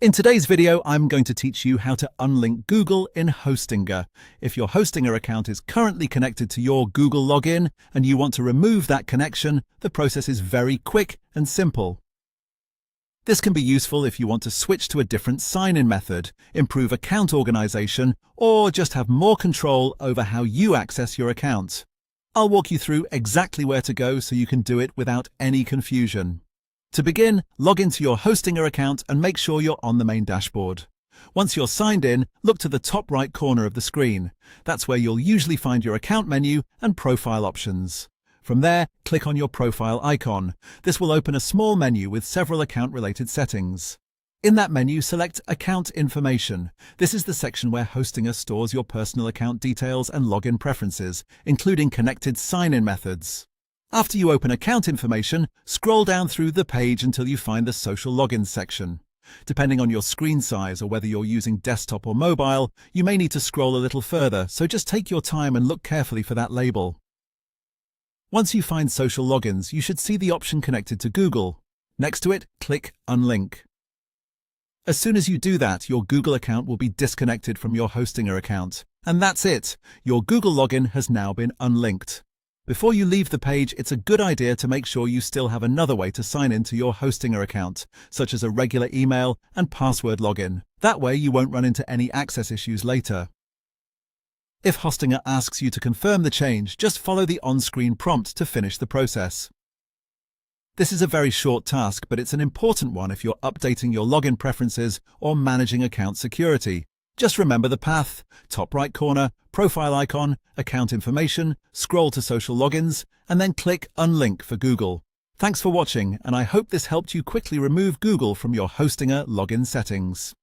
In today's video, I'm going to teach you how to unlink Google in Hostinger. If your Hostinger account is currently connected to your Google login and you want to remove that connection, the process is very quick and simple. This can be useful if you want to switch to a different sign-in method, improve account organization, or just have more control over how you access your account. I'll walk you through exactly where to go so you can do it without any confusion. To begin, log into your Hostinger account and make sure you're on the main dashboard. Once you're signed in, look to the top right corner of the screen. That's where you'll usually find your account menu and profile options. From there, click on your profile icon. This will open a small menu with several account-related settings. In that menu, select Account Information. This is the section where Hostinger stores your personal account details and login preferences, including connected sign-in methods. After you open Account Information, scroll down through the page until you find the Social Logins section. Depending on your screen size or whether you're using desktop or mobile, you may need to scroll a little further, so just take your time and look carefully for that label. Once you find Social Logins, you should see the option connected to Google. Next to it, click Unlink. As soon as you do that, your Google account will be disconnected from your Hostinger account. And that's it! Your Google login has now been unlinked. Before you leave the page, it's a good idea to make sure you still have another way to sign in to your Hostinger account, such as a regular email and password login. That way you won't run into any access issues later. If Hostinger asks you to confirm the change, just follow the on-screen prompt to finish the process. This is a very short task, but it's an important one if you're updating your login preferences or managing account security. Just remember the path: top right corner, profile icon, account information, scroll to social logins, and then click Unlink for Google. Thanks for watching, and I hope this helped you quickly remove Google from your Hostinger login settings.